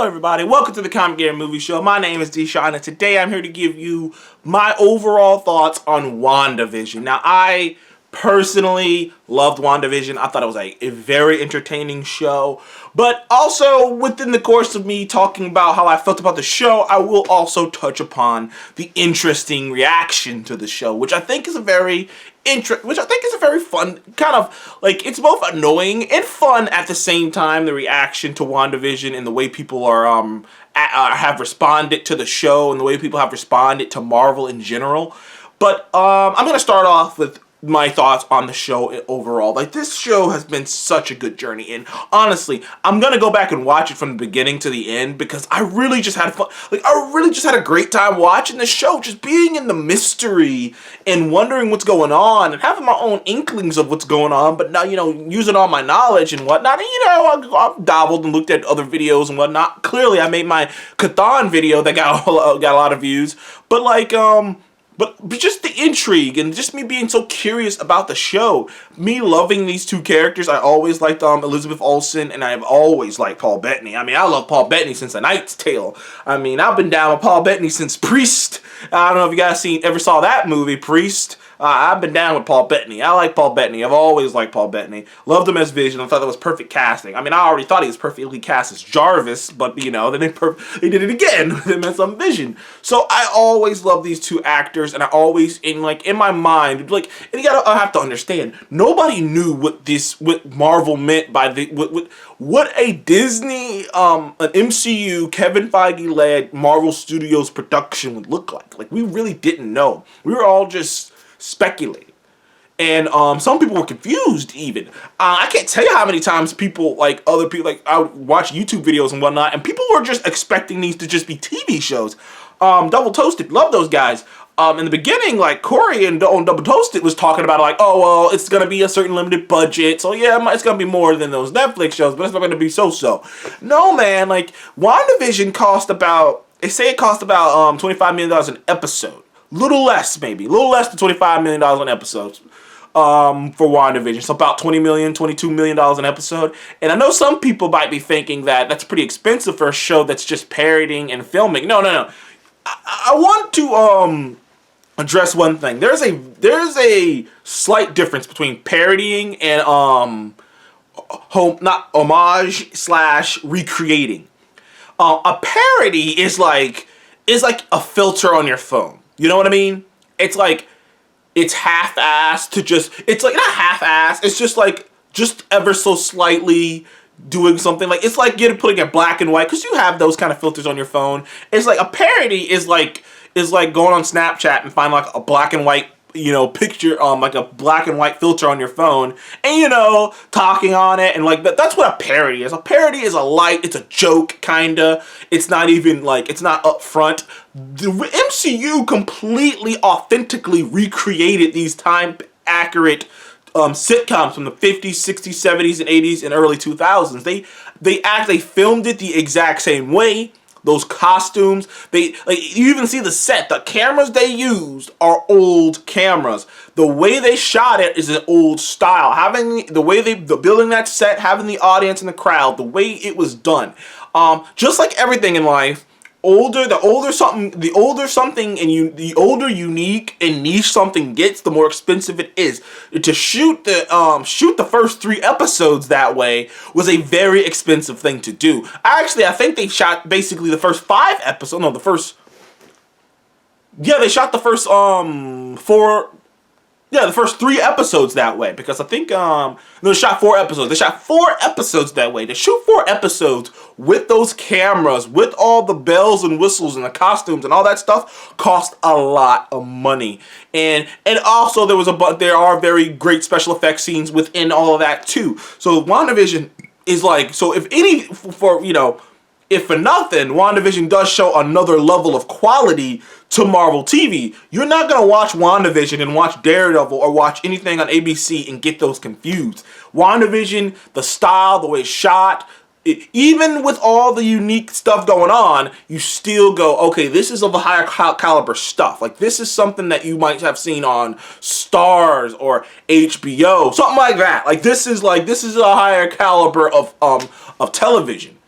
Hello everybody, welcome to the Comic Game Movie Show. My name is Deshaun and today I'm here to give you my overall thoughts on WandaVision. Now I personally loved WandaVision. I thought it was a very entertaining show. But also within the course of me talking about how I felt about the show, I will also touch upon the interesting reaction to the show, which I think is a very fun kind of, like, it's both annoying and fun at the same time, the reaction to WandaVision and the way people are have responded to the show and the way people have responded to Marvel in general. But I'm going to start off with my thoughts on the show overall. Like, this show has been such a good journey, and honestly, I'm gonna go back and watch it from the beginning to the end because I really just had fun. Like, I really just had a great time watching the show, just being in the mystery and wondering what's going on and having my own inklings of what's going on, but now, you know, using all my knowledge and whatnot. And, you know, I've dabbled and looked at other videos and whatnot. Clearly, I made my Cthon video that got a lot of views, but like, But just the intrigue and just me being so curious about the show, me loving these two characters. I always liked Elizabeth Olsen, and I've always liked Paul Bettany. I mean, I love Paul Bettany since A Knight's Tale. I mean, I've been down with Paul Bettany since Priest. I don't know if you guys ever saw that movie, Priest. I've been down with Paul Bettany. I like Paul Bettany. I've always liked Paul Bettany. Loved him as Vision. I thought that was perfect casting. I mean, I already thought he was perfectly cast as Jarvis, but, you know, then they did it again with him as Vision. So I always loved these two actors, and I always, in my mind, like, and I have to understand, nobody knew what Marvel meant by what a Disney, an MCU, Kevin Feige-led Marvel Studios production would look like. Like, we really didn't know. We were all just speculating. And some people were confused even. I can't tell you how many times other people, I would watch YouTube videos and whatnot, and people were just expecting these to just be TV shows. Double Toasted, love those guys. In the beginning, like, Corey on Double Toasted was talking about, like, oh, well, it's going to be a certain limited budget, so yeah, it's going to be more than those Netflix shows, but it's not going to be so-so. No, man, like, WandaVision they say it cost about $25 million an episode. Little less than $25 million an episode for WandaVision. So about $20 million, $22 million an episode. And I know some people might be thinking that that's pretty expensive for a show that's just parodying and filming. No. I want to address one thing. There's a slight difference between parodying and homage/recreating. A parody is like a filter on your phone. You know what I mean? It's like, it's half-assed to it's like, not half-assed, it's just ever so slightly doing something. Like, it's like putting it black and white, because you have those kind of filters on your phone. It's like, a parody is like going on Snapchat and find, like, a black and white, you know, picture, like a black and white filter on your phone, and, you know, talking on it, and like that's what a parody is. A parody is it's a joke, kinda. It's not even, like, it's not upfront. The MCU completely, authentically recreated these time-accurate sitcoms from the 50s, 60s, 70s, and 80s, and early 2000s. They actually filmed it the exact same way. Those costumes, you even see the set. The cameras they used are old cameras. The way they shot it is an old style. Building that set, having the audience and the crowd, the way it was done. Just like everything in life, the older unique and niche something gets, the more expensive it is. To shoot the first 3 episodes that way was a very expensive thing to do. Actually, I think they shot basically the first 5 episodes. No, they shot the first 4. Yeah, the first 3 episodes that way, because I think they shot 4 episodes. They shot 4 episodes that way. To shoot 4 episodes with those cameras, with all the bells and whistles and the costumes and all that stuff, cost a lot of money. And also there are very great special effects scenes within all of that too. So WandaVision is like, so if for nothing, WandaVision does show another level of quality to Marvel TV. You're not going to watch WandaVision and watch Daredevil or watch anything on ABC and get those confused. WandaVision, the style, the way it's shot, even with all the unique stuff going on, you still go, okay, this is of a higher caliber stuff. Like, this is something that you might have seen on Starz or HBO, something like that. Like, this is a higher caliber of television.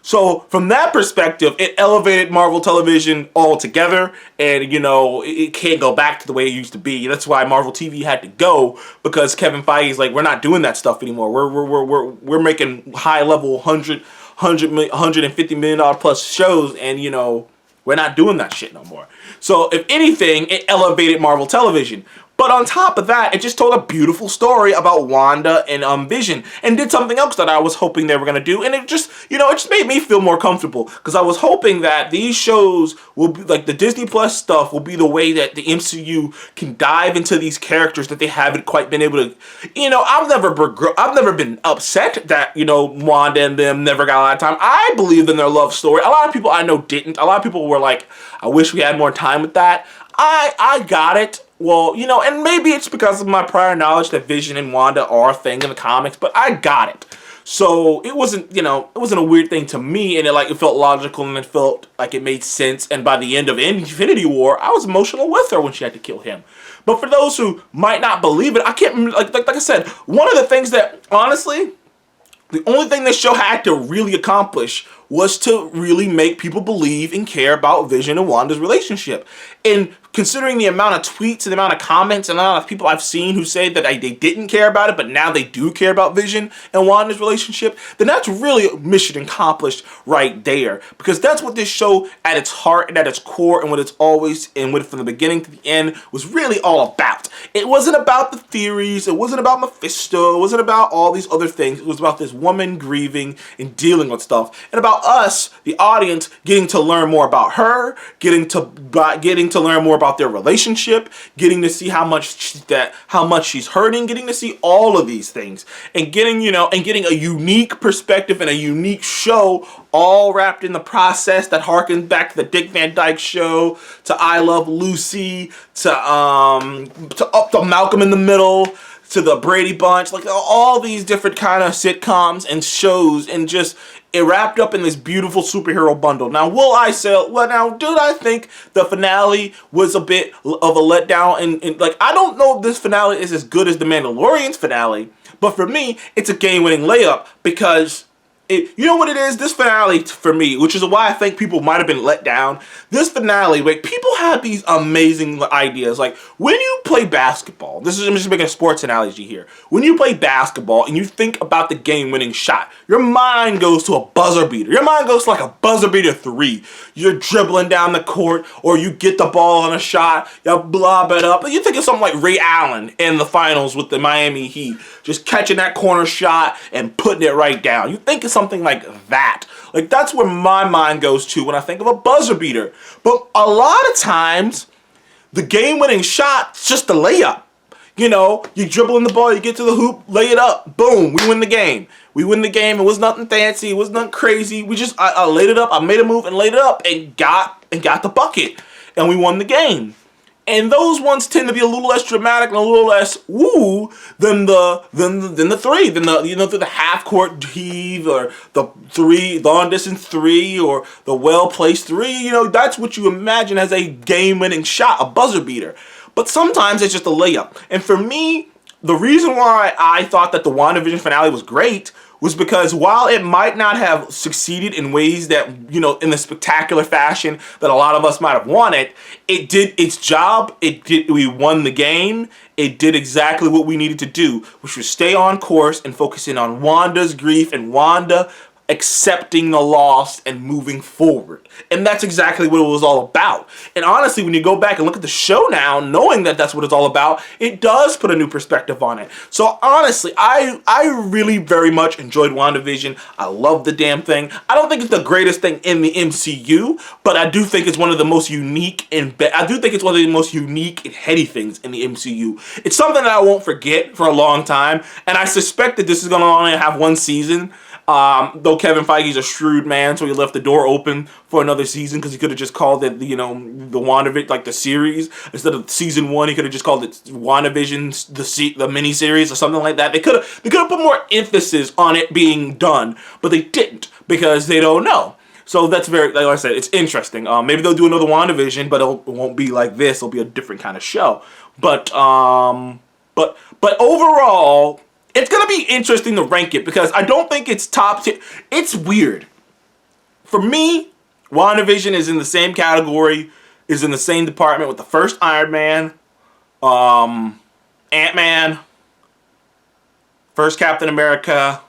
So from that perspective, it elevated Marvel Television altogether, and it can't go back to the way it used to be. That's why Marvel TV had to go, because Kevin Feige's like, we're not doing that stuff anymore. We're making high level 150 million dollar plus shows, and we're not doing that shit no more. So if anything, it elevated Marvel Television. But on top of that, it just told a beautiful story about Wanda and Vision, and did something else that I was hoping they were going to do, and it just made me feel more comfortable, because I was hoping that these shows will be, like the Disney Plus stuff, will be the way that the MCU can dive into these characters that they haven't quite been able to. I've never been upset that Wanda and them never got a lot of time. I believed in their love story. A lot of people I know didn't. A lot of people were like, I wish we had more time with that. I got it. Well, and maybe it's because of my prior knowledge that Vision and Wanda are a thing in the comics, but I got it. So it wasn't a weird thing to me, and it felt logical, and it felt like it made sense. And by the end of Infinity War, I was emotional with her when she had to kill him. But for those who might not believe it, I can't, like I said, one of the things that, honestly, the only thing this show had to really accomplish was to really make people believe and care about Vision and Wanda's relationship. And considering the amount of tweets and the amount of comments and the amount of people I've seen who say that they didn't care about it, but now they do care about Vision and Wanda's relationship, then that's really mission accomplished right there. Because that's what this show at its heart and at its core, and what it's always, and what from the beginning to the end, was really all about. It wasn't about the theories, it wasn't about Mephisto, it wasn't about all these other things. It was about this woman grieving and dealing with stuff, and about us, the audience, getting to learn more about her, getting to learn more about their relationship, getting to see how much she's hurting, getting to see all of these things, and getting a unique perspective and a unique show, all wrapped in the process that harkens back to the Dick Van Dyke Show, to I Love Lucy, to Malcolm in the Middle, to the Brady Bunch, like all these different kind of sitcoms and shows, and just it wrapped up in this beautiful superhero bundle. Now, did I think the finale was a bit of a letdown? And I don't know if this finale is as good as The Mandalorian's finale, but for me, it's a game-winning layup, because you know what it is? This finale, for me, which is why I think people might have been let down, this finale, people have these amazing ideas. Like, when you play basketball, I'm just making a sports analogy here. When you play basketball and you think about the game-winning shot, your mind goes to a buzzer beater. Your mind goes to like a buzzer beater three. You're dribbling down the court, or you get the ball on a shot, you blob it up. You think of something like Ray Allen in the finals with the Miami Heat, just catching that corner shot and putting it right down. You think of something like that. Like, that's where my mind goes to when I think of a buzzer beater. But a lot of times, the game-winning shot's just a layup. You dribble in the ball, you get to the hoop, lay it up, boom, we win the game. We win the game. It was nothing fancy. It was nothing crazy. I laid it up. I made a move and laid it up and got the bucket, and we won the game. And those ones tend to be a little less dramatic and a little less woo than the three, the half court heave, or the long distance three, or the well placed three. That's what you imagine as a game winning shot, a buzzer beater. But sometimes it's just a layup. And for me, the reason why I thought that the WandaVision finale was great was because while it might not have succeeded in ways that, in the spectacular fashion that a lot of us might have wanted, it did its job. We won the game. It did exactly what we needed to do, which was stay on course and focusing on Wanda's grief and Wanda accepting the loss and moving forward. And that's exactly what it was all about. And honestly, when you go back and look at the show now, knowing that that's what it's all about, it does put a new perspective on it. So honestly, I really very much enjoyed WandaVision. I love the damn thing. I don't think it's the greatest thing in the MCU, but I do think it's one of the most unique and heady things in the MCU. It's something that I won't forget for a long time, and I suspect that this is going to only have one season. Though Kevin Feige's a shrewd man, so he left the door open for another season, because he could have just called it, the WandaVision, like the series, instead of season 1. He could have just called it WandaVision, the mini series, or something like that. They could have put more emphasis on it being done, but they didn't, because they don't know. So that's like I said, it's interesting. Maybe they'll do another WandaVision, but it won't be like this. It'll be a different kind of show. But overall, it's going to be interesting to rank it, because I don't think it's top tier. It's weird. for me, WandaVision is in the same category, is in the same department with the first Iron Man, Ant-Man, first Captain America.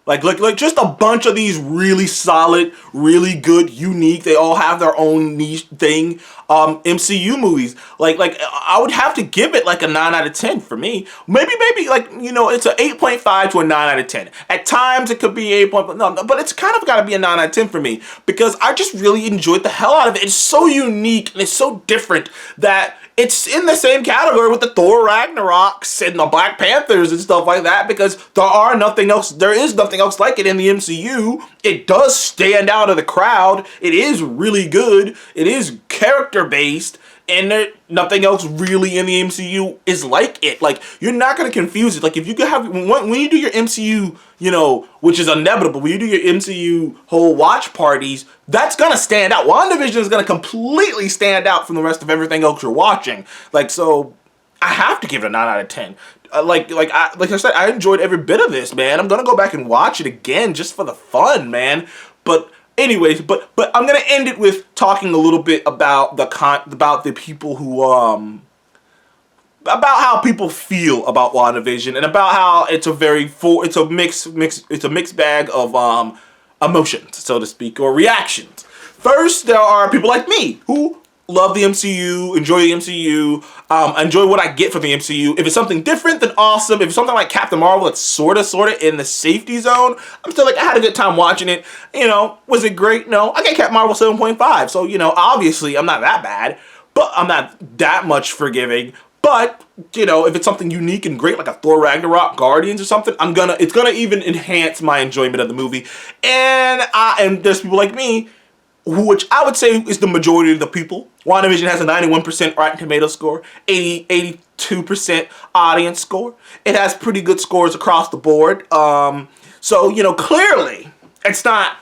Like just a bunch of these really solid, really good, unique, they all have their own niche thing, MCU movies. Like I would have to give it like a 9 out of 10 for me. Maybe like, you know, it's a 8.5 to a 9 out of 10. At times it could be 8. No, but it's kind of got to be a 9 out of 10 for me because I just really enjoyed the hell out of it. It's so unique and it's so different that it's in the same category with the Thor Ragnaroks and the Black Panthers and stuff like that because there is nothing else like it in the MCU. It does stand out of the crowd. It is really good. It is character based. And nothing else really in the MCU is like it. Like, you're not going to confuse it. Like, if you could have, when you do your MCU, you know, which is inevitable, when you do your MCU whole watch parties, that's going to stand out. WandaVision is going to completely stand out from the rest of everything else you're watching. Like, so, I have to give it a 9 out of 10. Like I said, I enjoyed every bit of this, man. I'm going to go back and watch it again just for the fun, man. But anyways, but I'm gonna end it with talking a little bit about the people who about how people feel about WandaVision and about how it's a mixed bag of emotions, so to speak, or reactions. First, there are people like me who love the MCU, enjoy the MCU, enjoy what I get from the MCU. If it's something different, then awesome. If it's something like Captain Marvel, it's sorta in the safety zone, I'm still like, I had a good time watching it. You know, was it great? No. I got Captain Marvel 7.5, so, you know, obviously I'm not that bad, but I'm not that much forgiving. But, you know, if it's something unique and great, like a Thor Ragnarok, Guardians or something, it's gonna even enhance my enjoyment of the movie. And there's people like me, which I would say is the majority of the people. WandaVision has a 91% Rotten Tomatoes score, 82% audience score. It has pretty good scores across the board. So, you know, clearly, it's not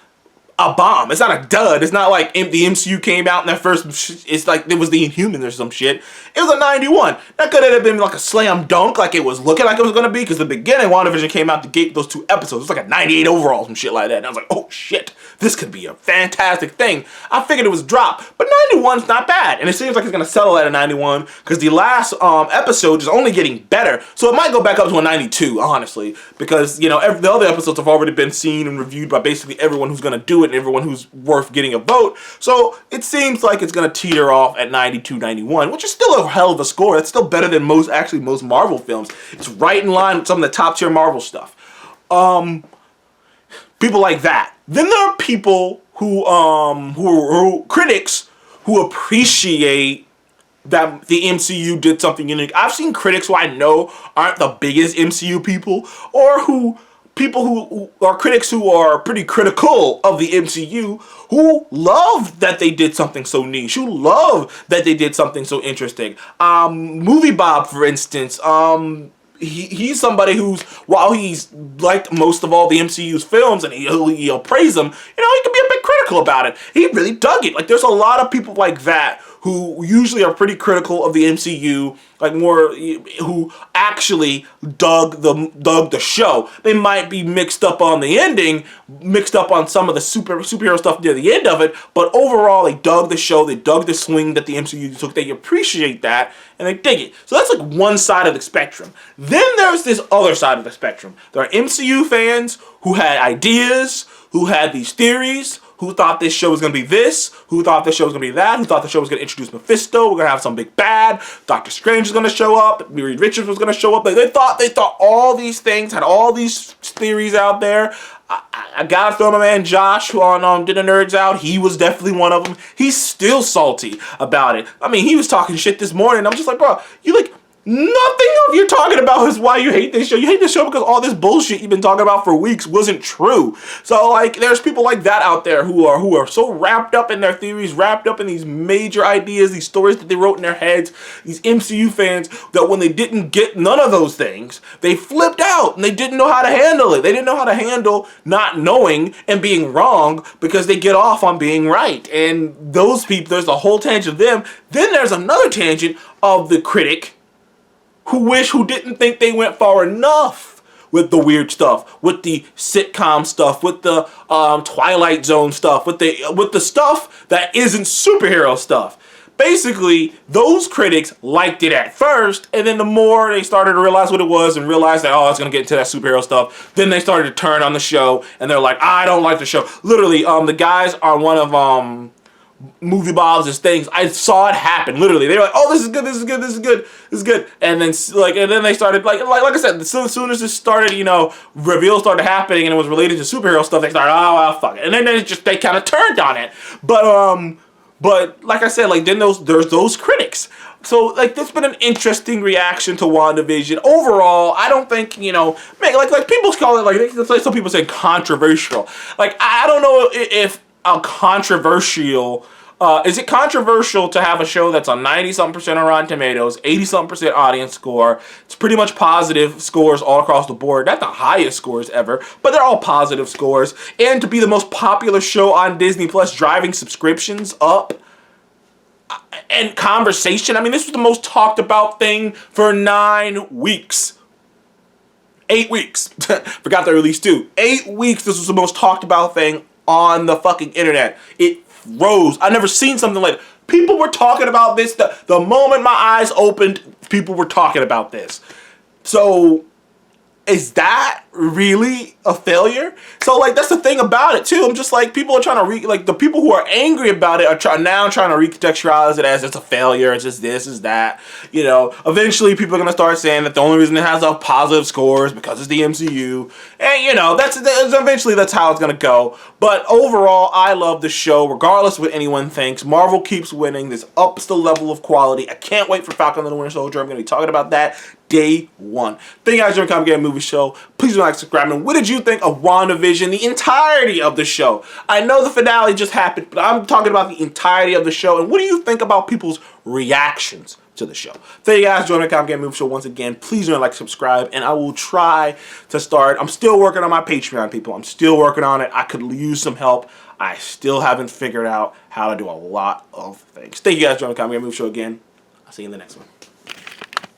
a bomb. It's not a dud. It's not like the MCU came out and that first, it's like it was the Inhumans or some shit. It was a 91. That could have been like a slam dunk like it was looking like it was going to be, because the beginning WandaVision came out to gate those 2 episodes. It was like a 98 overall, some shit like that. And I was like, oh shit, this could be a fantastic thing. I figured it was drop, but 91's not bad. And it seems like it's going to settle at a 91 because the last episode is only getting better. So it might go back up to a 92, honestly, because, you know, the other episodes have already been seen and reviewed by basically everyone who's going to do it and everyone who's worth getting a vote. So it seems like it's going to teeter off at 92, 91, which is still a hell of a score. That's still better than most Marvel films. It's right in line with some of the top tier Marvel stuff. People like that. Then there are people who are critics who appreciate that the MCU did something unique. I've seen critics who I know aren't the biggest MCU people, or people who are critics who are pretty critical of the MCU, who love that they did something so niche, who love that they did something so interesting. Movie Bob, for instance, he's somebody who's, while he's liked most of all the MCU's films and he'll praise them, you know, he can be a bit critical about it. He really dug it. Like, there's a lot of people like that who usually are pretty critical of the MCU, like more, who actually dug the show. They might be mixed up on the ending, mixed up on some of the superhero stuff near the end of it, but overall they dug the show, they dug the swing that the MCU took, they appreciate that, and they dig it. So that's like one side of the spectrum. Then there's this other side of the spectrum. There are MCU fans who had ideas, who had these theories, who thought this show was going to be this, who thought this show was going to be that, who thought the show was going to introduce Mephisto, we're going to have some big bad, Doctor Strange is going to show up, Reed Richards was going to show up. They thought all these things, had all these theories out there. I gotta throw my man Josh, who on Did the Nerds Out, he was definitely one of them. He's still salty about it. I mean, he was talking shit this morning. I'm just like, bro, you like, nothing of you're talking about is why you hate this show. You hate this show because all this bullshit you've been talking about for weeks wasn't true. So, like, there's people like that out there who are so wrapped up in their theories, wrapped up in these major ideas, these stories that they wrote in their heads, these MCU fans, that when they didn't get none of those things, they flipped out and they didn't know how to handle it. They didn't know how to handle not knowing and being wrong because they get off on being right. And those people, there's a whole tangent of them. Then there's another tangent of the critic who didn't think they went far enough with the weird stuff, with the sitcom stuff, with the Twilight Zone stuff, with the stuff that isn't superhero stuff. Basically, those critics liked it at first, and then the more they started to realize what it was and realized that, oh, it's going to get into that superhero stuff, then they started to turn on the show, and they're like, I don't like the show. Literally, the guys on one of Movie Bob's things, I saw it happen. Literally, they were like, "Oh, this is good, this is good, this is good, this is good," and then they started like I said, as soon as this started, reveals started happening and it was related to superhero stuff, they started, oh, well, fuck it, and then they kind of turned on it. But like I said, like then there's those critics. So like there's been an interesting reaction to WandaVision. Overall, I don't think, like people call it like some people say controversial. Like I don't know if a controversial is it controversial to have a show that's on 90-something% on Rotten Tomatoes, 80-something% audience score? It's pretty much positive scores all across the board. Not the highest scores ever, but they're all positive scores. And to be the most popular show on Disney Plus, driving subscriptions up and conversation. I mean, this was the most talked about thing for 9 weeks. 8 weeks. Forgot they released 2. 8 weeks, this was the most talked about thing on the fucking internet. It rose. I've never seen something like it. People were talking about this. The moment my eyes opened, people were talking about this. So, is that really a failure? So, like, that's the thing about it, too. I'm just like, people are trying to, the people who are angry about it are now trying to recontextualize it as it's a failure, it's just this, it's that. Eventually people are going to start saying that the only reason it has a positive score is because it's the MCU. And, eventually that's how it's going to go. But overall, I love the show, regardless of what anyone thinks. Marvel keeps winning. This ups the level of quality. I can't wait for Falcon and the Winter Soldier. I'm going to be talking about that day one. Thank you guys for coming to Movie Show. Please do like, subscribe, and what did you think of WandaVision, the entirety of the show? I know the finale just happened, but I'm talking about the entirety of the show, and what do you think about people's reactions to the show? Thank you guys for joining the Comic Game Movie Show once again. Please do like, subscribe, and I will try to start. I'm still working on my Patreon, people. I'm still working on it. I could use some help. I still haven't figured out how to do a lot of things. Thank you guys for joining the Comic Game Movie Show again. I'll see you in the next one.